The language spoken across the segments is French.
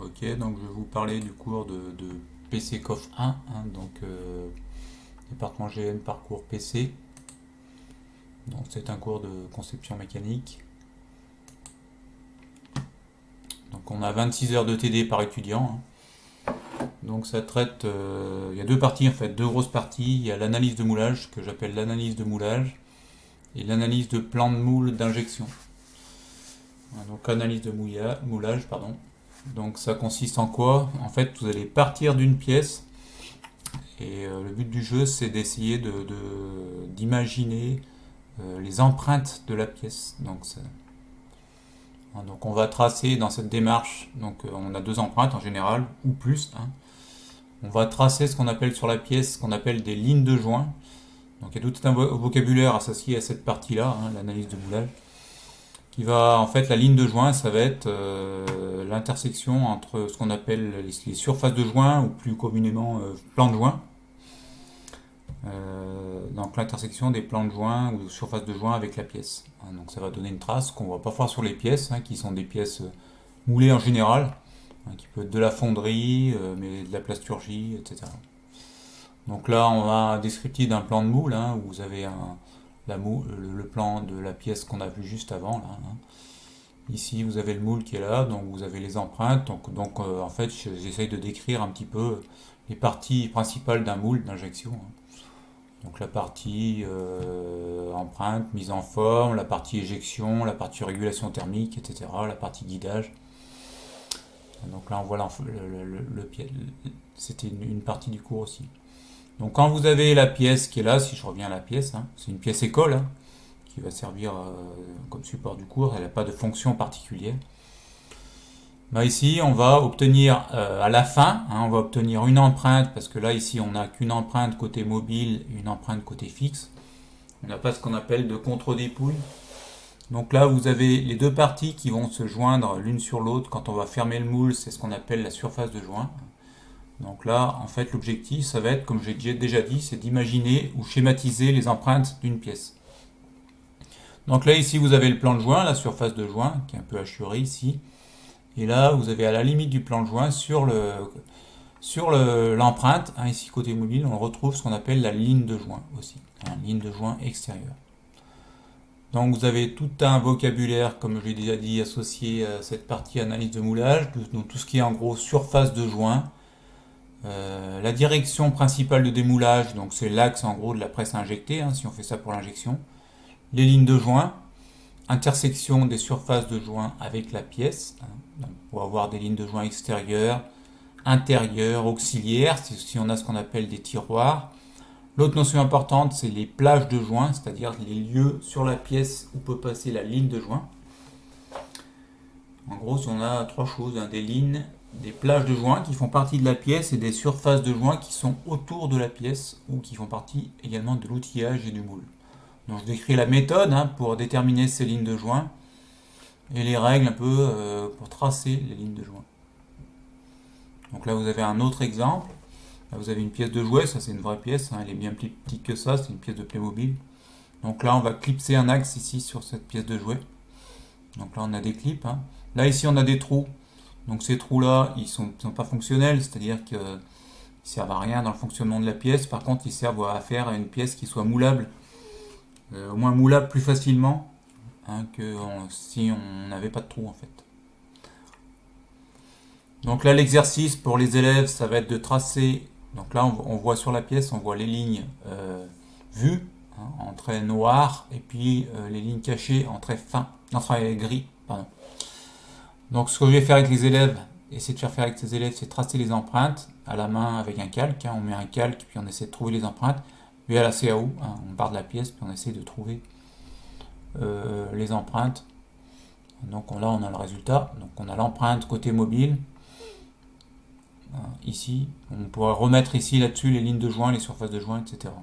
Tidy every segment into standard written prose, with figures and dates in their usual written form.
Ok, donc je vais vous parler du cours de PC COF 1, département GN parcours PC. Donc c'est un cours de conception mécanique. Donc on a 26 heures de TD par étudiant. Donc ça traite, il y a deux parties en fait, deux grosses parties. Il y a l'analyse de moulage, que j'appelle l'analyse de moulage, et l'analyse de plan de moule d'injection. Donc analyse de moulage, pardon. Donc ça consiste en quoi? En fait, vous allez partir d'une pièce. Et le but du jeu, c'est d'essayer d'imaginer les empreintes de la pièce. Donc on va tracer dans cette démarche, on a deux empreintes en général, ou plus. On va tracer ce qu'on appelle sur la pièce, ce qu'on appelle des lignes de joint. Donc il y a tout un vocabulaire associé à cette partie-là, l'analyse de moulage. Qui va, en fait, la ligne de joint, ça va être l'intersection entre ce qu'on appelle les surfaces de joint, ou plus communément plans de joint. Donc l'intersection des plans de joint ou surface de joint avec la pièce. Donc ça va donner une trace qu'on ne va pas voir sur les pièces, qui sont des pièces moulées en général, qui peut être de la fonderie, mais de la plasturgie, etc. Donc là on a un descriptif d'un plan de moule, où vous avez le plan de la pièce qu'on a vu juste avant. Ici vous avez le moule qui est là, donc vous avez les empreintes. En fait j'essaye de décrire un petit peu les parties principales d'un moule d'injection. Donc la partie empreinte, mise en forme, la partie éjection, la partie régulation thermique, etc. La partie guidage. Donc là on voit c'était une partie du cours aussi. Donc quand vous avez la pièce qui est là, si je reviens à la pièce, c'est une pièce école qui va servir comme support du cours, elle n'a pas de fonction particulière. Ici, on va obtenir à la fin, on va obtenir une empreinte, parce que là, ici, on n'a qu'une empreinte côté mobile et une empreinte côté fixe. On n'a pas ce qu'on appelle de contre-dépouille. Donc là, vous avez les deux parties qui vont se joindre l'une sur l'autre. Quand on va fermer le moule, c'est ce qu'on appelle la surface de joint. Donc là, en fait, l'objectif, ça va être, comme j'ai déjà dit, c'est d'imaginer ou schématiser les empreintes d'une pièce. Donc là, ici, vous avez le plan de joint, la surface de joint, qui est un peu hachurée ici. Et là, vous avez à la limite du plan de joint, sur l'empreinte, ici côté mobile, on retrouve ce qu'on appelle la ligne de joint aussi, ligne de joint extérieure. Donc vous avez tout un vocabulaire, comme je l'ai déjà dit, associé à cette partie analyse de moulage, donc tout ce qui est en gros surface de joint. La direction principale de démoulage, donc c'est l'axe en gros de la presse injectée, si on fait ça pour l'injection. Les lignes de joint, intersection des surfaces de joint avec la pièce, donc pour avoir des lignes de joint extérieures, intérieures, auxiliaires, si on a ce qu'on appelle des tiroirs. L'autre notion importante, c'est les plages de joint, c'est-à-dire les lieux sur la pièce où peut passer la ligne de joint. En gros, on a trois choses, des lignes, des plages de joint qui font partie de la pièce et des surfaces de joint qui sont autour de la pièce ou qui font partie également de l'outillage et du moule. Donc je décris la méthode pour déterminer ces lignes de joint et les règles un peu pour tracer les lignes de joint. Donc là vous avez un autre exemple. Là vous avez une pièce de jouet, ça c'est une vraie pièce, elle est bien plus petite que ça, c'est une pièce de Playmobil. Donc là on va clipser un axe ici sur cette pièce de jouet. Donc là on a des clips. Là ici on a des trous. Donc ces trous là ils sont pas fonctionnels, c'est-à-dire qu'ils ne servent à rien dans le fonctionnement de la pièce. Par contre ils servent à faire une pièce qui soit moulable. Au moins moulable plus facilement que si on n'avait pas de trou en fait. Donc là l'exercice pour les élèves ça va être de tracer, donc là on voit sur la pièce, on voit les lignes vues en trait noir et puis les lignes cachées en trait fin, en trait gris, pardon. Donc ce que je vais faire avec les élèves, essayer de faire avec les élèves, c'est tracer les empreintes à la main avec un calque, on met un calque puis on essaie de trouver les empreintes, puis à la CAO, on part de la pièce puis on essaie de trouver les empreintes. Donc là on a le résultat, donc on a l'empreinte côté mobile. Ici, on pourra remettre ici là-dessus les lignes de joint, les surfaces de joint, etc.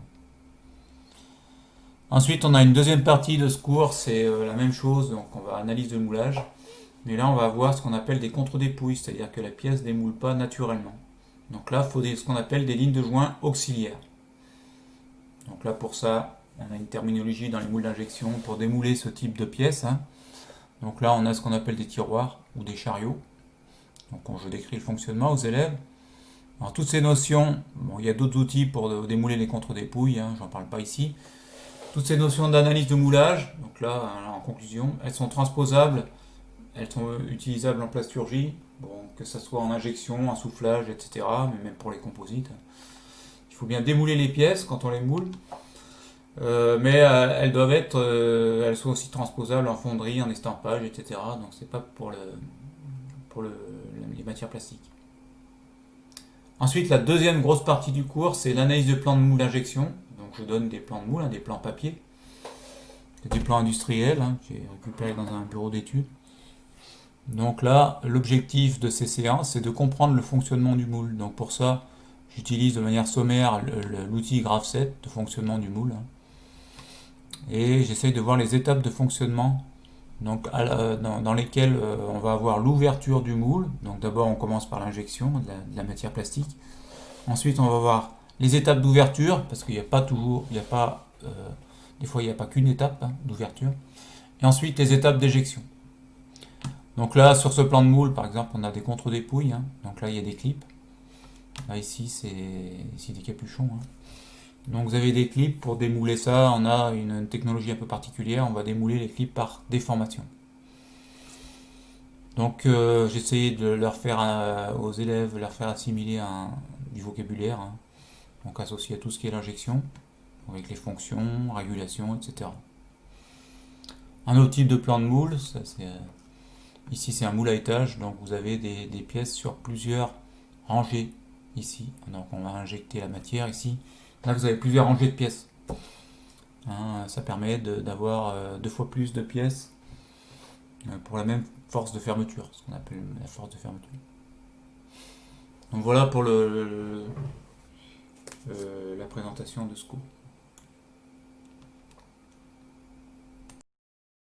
Ensuite, on a une deuxième partie de ce cours, c'est la même chose, donc on va analyse de moulage. Mais là, on va avoir ce qu'on appelle des contre-dépouilles, c'est-à-dire que la pièce ne démoule pas naturellement. Donc là, il faut ce qu'on appelle des lignes de joint auxiliaires. Donc là, pour ça, on a une terminologie dans les moules d'injection pour démouler ce type de pièce. Donc là, on a ce qu'on appelle des tiroirs ou des chariots Donc quand je décris le fonctionnement aux élèves, alors toutes ces notions, bon, il y a d'autres outils pour démouler les contre-dépouilles, hein, j'en parle pas ici. Toutes ces notions d'analyse de moulage, donc là, en conclusion, elles sont transposables, elles sont utilisables en plasturgie, bon, que ce soit en injection, en soufflage, etc., mais même pour les composites. Il faut bien démouler les pièces quand on les moule, mais elles doivent être, elles sont aussi transposables en fonderie, en estampage, etc. Donc c'est pas pour les matières plastiques. Ensuite, la deuxième grosse partie du cours, c'est l'analyse de plans de moule injection. Donc je donne des plans de moule, hein, des plans papier, des plans industriels, hein, que j'ai récupérés dans un bureau d'études. Donc là, l'objectif de ces séances, c'est de comprendre le fonctionnement du moule. Donc pour ça, j'utilise de manière sommaire l'outil GraphSet de fonctionnement du moule. Hein. Et j'essaye de voir les étapes de fonctionnement donc, dans lesquelles on va avoir l'ouverture du moule. Donc d'abord, on commence par l'injection de la matière plastique. Ensuite, on va voir les étapes d'ouverture, parce qu'il n'y a pas toujours, des fois, il n'y a pas qu'une étape hein, d'ouverture. Et ensuite, les étapes d'éjection. Donc là, sur ce plan de moule, par exemple, on a des contre-dépouilles. Hein. Donc là, il y a des clips. Là, ici, c'est des capuchons. Hein. Donc vous avez des clips pour démouler ça. On a une technologie un peu particulière. On va démouler les clips par déformation. Donc j'ai essayé de leur faire aux élèves, leur faire assimiler du vocabulaire. Hein. Donc associé à tout ce qui est l'injection, avec les fonctions, régulation, etc. Un autre type de plan de moule, ici c'est un moule à étage, donc vous avez des pièces sur plusieurs rangées ici. Donc on va injecter la matière ici. Là vous avez plusieurs rangées de pièces. Hein, ça permet d'avoir 2 fois plus de pièces pour la même force de fermeture, ce qu'on appelle la force de fermeture. Donc voilà pour la présentation de ce cours.